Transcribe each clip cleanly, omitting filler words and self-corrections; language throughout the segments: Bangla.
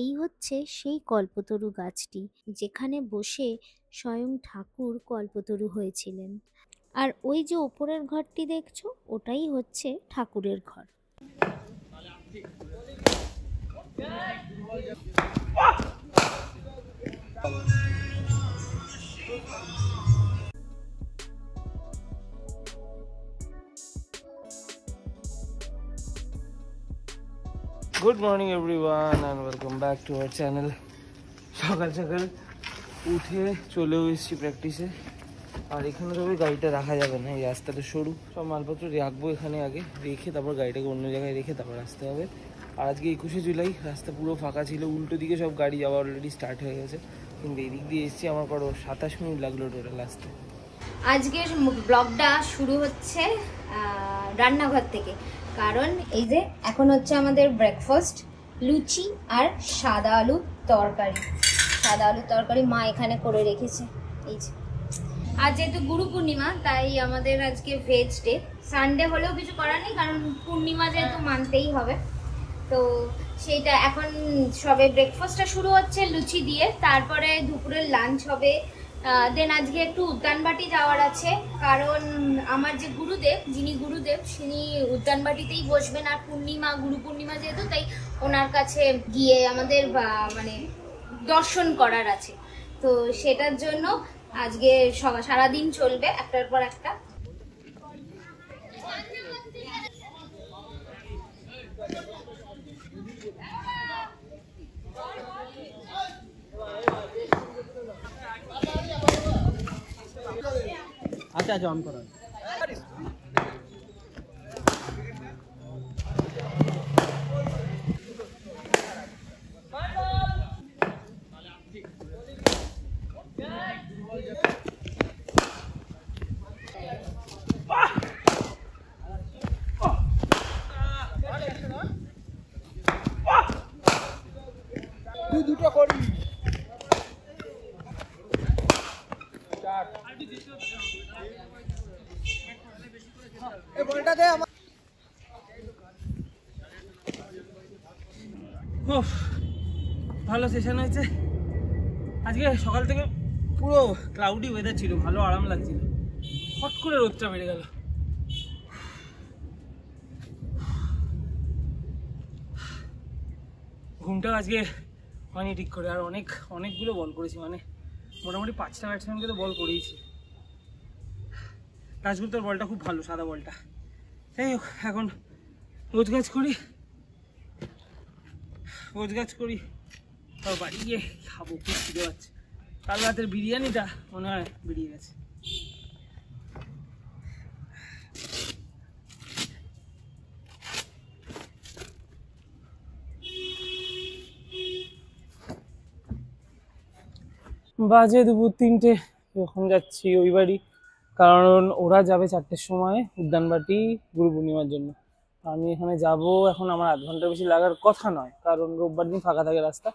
এই হচ্ছে সেই কল্পতরু গাছটি, যেখানে বসে স্বয়ং ঠাকুর কল্পতরু হয়েছিলেন। আর ওই যে ওপরের ঘরটি দেখছো, ওটাই হচ্ছে ঠাকুরের ঘর। Good morning everyone and welcome back to our channel. সকাল সকাল উঠে চলেও এসেছি প্র্যাকটিসে। আর এখানে তবে গাড়িটা রাখা যাবে না, এই রাস্তাটা সরু, সব মালপত্র রাখবো এখানে আগে, রেখে তারপর গাড়িটাকে অন্য জায়গায় রেখে তারপর আসতে হবে। আর আজকে 21শে জুলাই, রাস্তা পুরো ফাঁকা ছিল, উল্টো দিকে সব গাড়ি যাওয়া অলরেডি স্টার্ট হয়ে গেছে, কিন্তু এই দিক দিয়ে এসেছি আমার করো 27 মিনিট লাগলো টোটাল আসতে। আজকের ব্লগটা শুরু হচ্ছে রান্নাঘর থেকে, কারণ এই যে এখন হচ্ছে আমাদের ব্রেকফাস্ট, লুচি আর সাদা আলুর তরকারি। সাদা আলুর তরকারি মা এখানে করে রেখেছে। এই যে আজ যেহেতু গুরু পূর্ণিমা, তাই আমাদের আজকে ভেজ ডে। সানডে হলেও কিছু করার নেই, কারণ পূর্ণিমা যেহেতু মানতেই হবে। তো সেইটা এখন সবে ব্রেকফাস্টটা শুরু হচ্ছে লুচি দিয়ে, তারপরে দুপুরের লাঞ্চ হবে। দেন আজকে একটু উদ্যানবাটি যাওয়ার আছে, কারণ আমার যে গুরুদেব, যিনি গুরুদেব, তিনি উদ্যানবাটিতেই বসবেন। আর পূর্ণিমা, গুরু পূর্ণিমা যেহেতু, তাই ওনার কাছে গিয়ে আমাদের মানে দর্শন করার আছে। তো সেটার জন্য আজকে সারাদিন চলবে একটার পর একটা। আচ্ছা আচ্ছা, অন করো। দুটো করি বলটা দে আমার। ভালো সেশন হয়েছে আজকে। সকাল থেকে পুরো ক্লাউডি ওয়েদার ছিল, ভালো আরাম লাগছিল, হট করে রোদটা বেড়ে গেল। ঘুমটা আজকে হয়নি ঠিক করে, আর অনেকগুলো বল করেছি, মানে মোটামুটি 5টা ব্যাটসম্যানকে তো বল করেইছি। তাজগুলোর বলটা খুব ভালো, সাদা বলটা। যাই হোক, এখন গোছগাছ করি তারপর বাড়ি গিয়ে খাবো, খুব খিদে পাচ্ছে। কাল রাতের বিরিয়ানিটা মনে হয় বেরিয়ে গেছে। বাজে দুপুর 3টে, এখন যাচ্ছি ওই বাড়ি, কারণ ওরা যাবে 4টের সময় উদ্যানবাটি গুরু পূর্ণিমার জন্য। আমি এখানে যাব, এখন আমার আধ ঘন্টার বেশি লাগার কথা নয়, কারণ রোববার দিন ফাঁকা থাকে রাস্তা।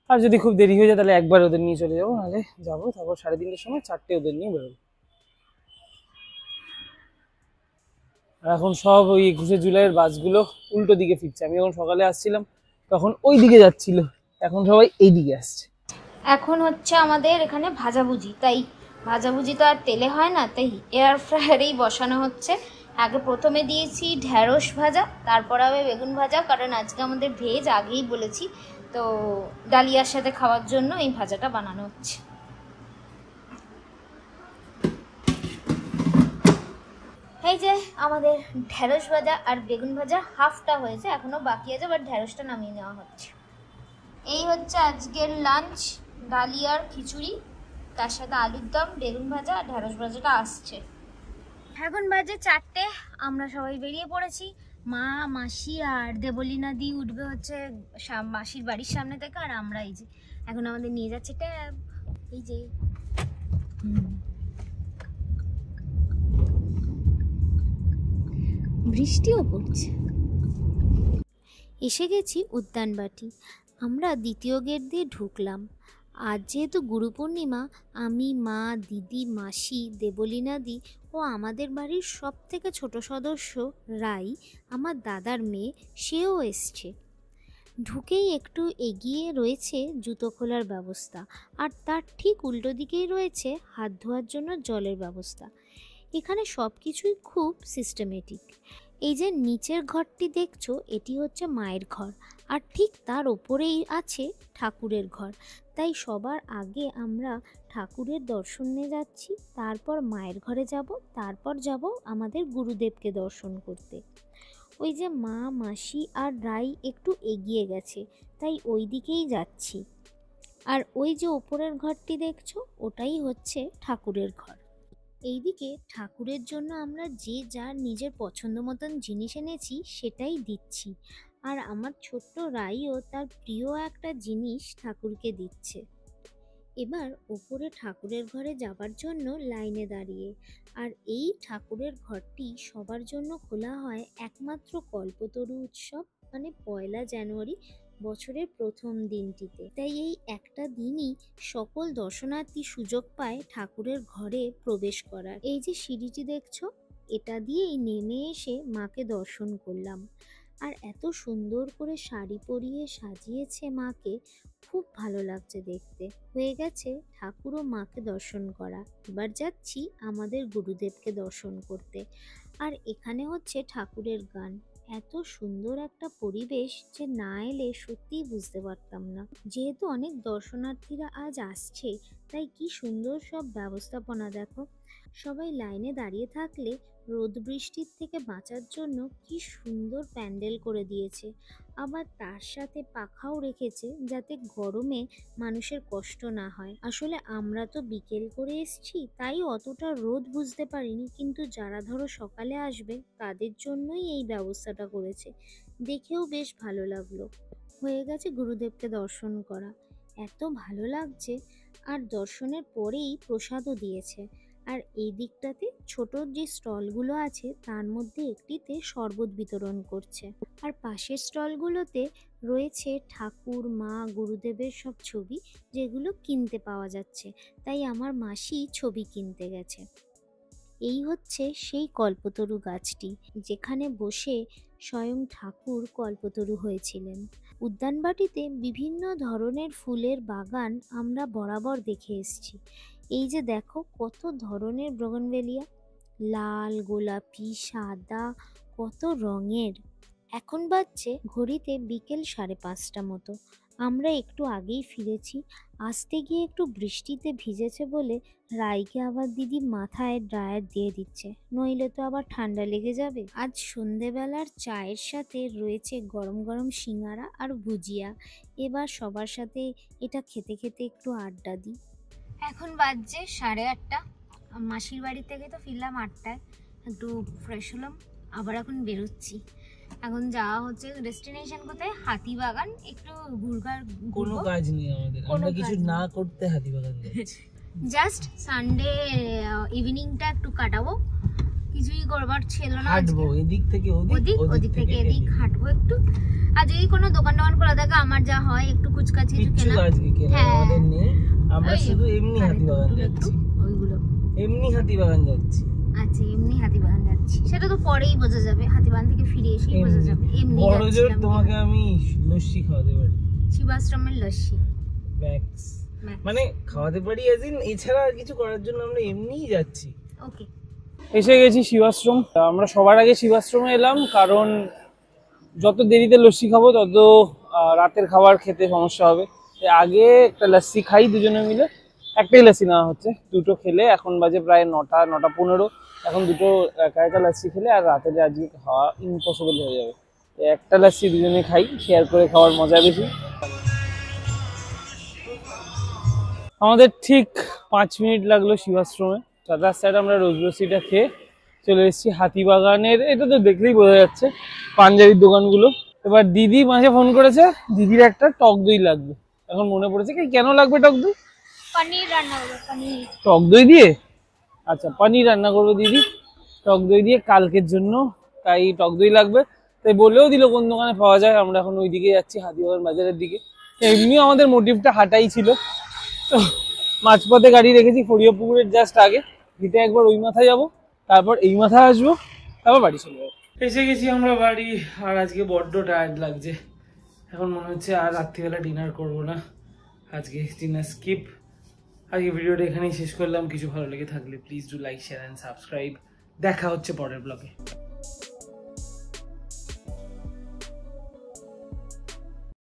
আর যদি খুব দেরি হয়ে যায় তাহলে একবার ওদের নিয়ে চলে যাবো, নাহলে যাবো তারপর 3:30টার সময় 4টে ওদের নিয়ে বেরোবো। আর এখন সব ওই 21শে জুলাইয়ের বাসগুলো উল্টো দিকে ফিরছে। আমি যখন সকালে আসছিলাম তখন ওই দিকে যাচ্ছিল, এখন সবাই এই দিকে আসছে। এখন হচ্ছে আমাদের এখানে ভাজাভুজি, তাই ভাজাভুজি তো আর তেলে হয় না, তাই এয়ার ফ্রায়ারেই বসানো হচ্ছে। আগে প্রথমে দিয়েছি ঢ্যাঁড়স ভাজা, তারপর হবে বেগুন ভাজা, কারণ আজকে আমাদের ভেজ, আগেই বলেছি। তো ডালিয়ার সাথে খাওয়ার জন্য এই ভাজাটা বানানো হচ্ছে। এই যে আমাদের ঢ্যাঁড়স ভাজা আর বেগুন ভাজা হাফটা হয়েছে, এখনো বাকি আছে, বাট ঢ্যাঁড়সটা নামিয়ে নেওয়া হচ্ছে। এই হচ্ছে আজকের লাঞ্চ, ডালিয়ার খিচুড়ি, তার সাথে আলুর দম, বেগুন ভাজা আর ঢ্যাঁড়স ভাজাটা আসছে। এখন বাজে 4টে, আমরা সবাই বেরিয়ে পড়েছি। মা, মাসি আর দেবলীনা দি উঠবে হচ্ছে মাসির বাড়ির সামনে থেকে, আর আমরা এই যে এখন আমাদের নিয়ে যাচ্ছে ট্যাব। এই যে বৃষ্টিও পড়ছে। এসে গেছি উদ্যানবাটি। আমরা দ্বিতীয় গেট দিয়ে ঢুকলাম। আজ যেহেতু গুরু পূর্ণিমা, আমি, মা, দিদি, মাসি, দেবলীনা দি ও আমাদের বাড়ির সব থেকে ছোট সদস্য রাই, আমার দাদার মেয়ে, সেও এসছে। ঢুকেই একটু এগিয়ে রয়েছে জুতো খোলার ব্যবস্থা, আর তার ঠিক উল্টো দিকেই রয়েছে হাত ধোয়ার জন্য জলের ব্যবস্থা। এখানে সব কিছুই খুব সিস্টেমেটিক। এই যে নিচের ঘরটি দেখছো, এটি হচ্ছে মায়ের ঘর, আর ঠিক তার ওপরেই আছে ঠাকুরের ঘর। তাই সবার আগে আমরা ঠাকুরের দর্শনে যাচ্ছি, তারপর মায়ের ঘরে যাব, তারপর যাব আমাদের গুরুদেবকে দর্শন করতে। ওই যে মা, মাসি আর রাই একটু এগিয়ে গেছে, তাই ওই দিকেই যাচ্ছি। আর ওই যে ওপরের ঘরটি দেখছো, ওটাই হচ্ছে ঠাকুরের ঘর। এইদিকে ঠাকুরের জন্য আমরা যে যার নিজের পছন্দ মতন জিনিস এনেছি সেটাই দিচ্ছি, আর আমার ছোট্ট রাইও তার প্রিয় একটা জিনিস ঠাকুরকে দিচ্ছে। এবার ওপরে ঠাকুরের ঘরে যাবার জন্য লাইনে দাঁড়িয়ে। আর এই ঠাকুরের ঘরটি সবার জন্য খোলা হয় একমাত্র কল্পতরু উৎসব, মানে 1 জানুয়ারি, বছরের প্রথম দিনটিতে। তাই এই একটা দিনই সকল দর্শনার্থী সুযোগ পায় ঠাকুরের ঘরে প্রবেশ করার। এই যে সিঁড়িটি দেখছো, এটা দিয়েই নেমে এসে মাকে দর্শন করলাম। আর এত সুন্দর করে শাড়ি পরিয়ে সাজিয়েছে মাকে, খুব ভালো লাগছে দেখতে। হয়ে গেছে ঠাকুর ও মাকে দর্শন করা, এবার যাচ্ছি আমাদের গুরুদেবকে দর্শন করতে। আর এখানে হচ্ছে ঠাকুরের গান। এত সুন্দর একটা পরিবেশ যে না এলে সত্যিই বুঝতে পারতাম না। যেহেতু অনেক দর্শনার্থীরা আজ আসছে, তাই কি সুন্দর সব ব্যবস্থাপনা দেখো। সবাই লাইনে দাঁড়িয়ে থাকলে রোদ বৃষ্টির থেকে বাঁচার জন্য কি সুন্দর প্যান্ডেল করে দিয়েছে। আবার তার সাথে পাখাও রেখেছে যাতে গরমে মানুষের কষ্ট না হয়। আসলে আমরা তো বিকেল করে এসেছি, তাই অতটা রোদ বুঝতে পারিনি, কিন্তু যারা ধরো সকালে আসবে তাদের জন্যই এই ব্যবস্থাটা করেছে। দেখেও বেশ ভালো লাগলো। হয়ে গেছে গুরুদেবকে দর্শন করা, এত ভালো লাগছে। আর দর্শনের পরেই প্রসাদও দিয়েছে। আর এই দিকটাতে ছোট যে স্টলগুলো আছে তার মধ্যে একটিতে শরবত বিতরণ করছে। আর পাশের স্টলগুলোতে রয়েছে ঠাকুর, মা, গুরুদেবের সব ছবি, যেগুলো কিনতে পাওয়া যাচ্ছে। তাই আমার মাসি ছবি কিনতে গেছে। এই হচ্ছে সেই কল্পতরু গাছটি, যেখানে বসে স্বয়ং ঠাকুর কল্পতরু হয়েছিলেন। উদ্যানবাটিতে বিভিন্ন ধরনের ফুলের বাগান আমরা বরাবর দেখে এসেছি। এই যে দেখো কত ধরনের বোগনভেলিয়া, লাল, গোলাপি, সাদা, কত রঙের। এখন বাজছে ঘড়িতে বিকেল 5:30 মতো। আমরা একটু আগেই ফিরেছি। আসতে গিয়ে একটু বৃষ্টিতে ভিজেছে বলে রাইকে আবার দিদি মাথায় ড্রায়ার দিয়ে দিচ্ছে, নইলে তো আবার ঠান্ডা লেগে যাবে। আজ সন্ধেবেলার চায়ের সাথে রয়েছে গরম গরম সিঙ্গারা আর ভুজিয়া। এবার সবার সাথে এটা খেতে খেতে একটু আড্ডা দিই। এখন বাজছে 8:30। মাসির বাড়ি থেকে তো ফিরলাম 8টায়, একটু ফ্রেশ হলাম, আবার এখন বেরোচ্ছি। এখন যাওয়া হচ্ছে ডেস্টিনেশন কোথায়, হাতিবাগান। একটু ঘুরঘার, কোনো কাজ নেই আমাদের, আমরা কিছু না করতে হাতিবাগান যাচ্ছি। জাস্ট সানডে ইভিনিংটা একটু কাটাবো, কিছুই করবার ছিল না, হাঁটবো এদিক থেকে ওদিক, ওদিক থেকে এদিক হাঁটবো একটু। আর যদি কোনো দোকান টোকান খোলা থাকে, আমার যা হয় একটু কুচকাচি কেনা, আজকে কেনা আমাদের নেই, আমরা শুধু এমনি হাতিবাগান যাচ্ছি। ওইগুলো এমনি হাতিবাগান যাচ্ছি। আচ্ছা, এমনি হাতিবাগান যাচ্ছি, সেটা তো পরেই বোঝা যাবে, হাতিবাগান থেকে ফিরে এসেই বোঝা যাবে। এমনি বড় জোর তোমাকে আমি লস্যি খাওয়াতে পারি, শিবাশ্রমের লস্যি, ম্যাক্স মানে খাওয়াতে পারি, এছাড়া আর কিছু করার জন্য আমরা এমনিই যাচ্ছি। ওকে, এসে গেছি শিবাশ্রম। আমরা সবার আগে শিবাশ্রমে এলাম, কারণ যত দেরিতে লস্যি খাবো তত রাতের খাবার খেতে সমস্যা হবে। আগে একটা লস্যি খাই দুজনে মিলে, একটাই লস্যি নেওয়া হচ্ছে, দুটো খেলে এখন বাজে প্রায় 9:15। এখন দুটো একা লস্যি খেলে আর রাতে আজকে খাওয়া ইম্পসিবল হয়ে যাবে। একটা লস্যি দুজনে খাই, শেয়ার করে খাওয়ার মজা বেশি। আমাদের ঠিক 5 মিনিট লাগলো শিবাশ্রমে। রাস্তায় আমরা রোজ লস্যিটা খেয়ে চলে এসেছি হাতিবাগানের। এটা তো দেখলেই বোঝা যাচ্ছে পাঞ্জাবির দোকানগুলো। এবার দিদি মাঝে ফোন করেছে, দিদির একটা টক দই লাগবে। এখন মনে পড়েছে কি কেন লাগবে টক দই? পনির রান্না করবো, পনির। টক দই দিয়ে? আচ্ছা, পনির রান্না করবে দিদি টক দই দিয়ে কালকের জন্য, তাই টক দই লাগবে। তাই বলেও দিল কোন দোকানে পাওয়া যায়। আমরা এখন ওই দিকে যাচ্ছি, হাতিবাগান বাজারের দিকে। এমনিও আমাদের মোটিভটা হাঁটাই ছিল, তো মাঝপথে গাড়ি রেখেছি ফড়িয়া পুকুরের জাস্ট আগে। হেঁটে একবার ওই মাথায় যাবো, তারপর এই মাথায় আসবো, তারপর বাড়ি চলে যাবো। এসে গেছি আমরা বাড়ি। আর আজকে বড্ড টায়ার্ড লাগছে, এখন মনে হচ্ছে আর রাত্রিবেলা ডিনার করব না, আজকে ডিনার স্কিপ। আজকে ভিডিওটা এখানেই শেষ করলাম। কিছু ভালো লেগে থাকলে please do like, share and subscribe. দেখা হচ্ছে পরের ব্লগে।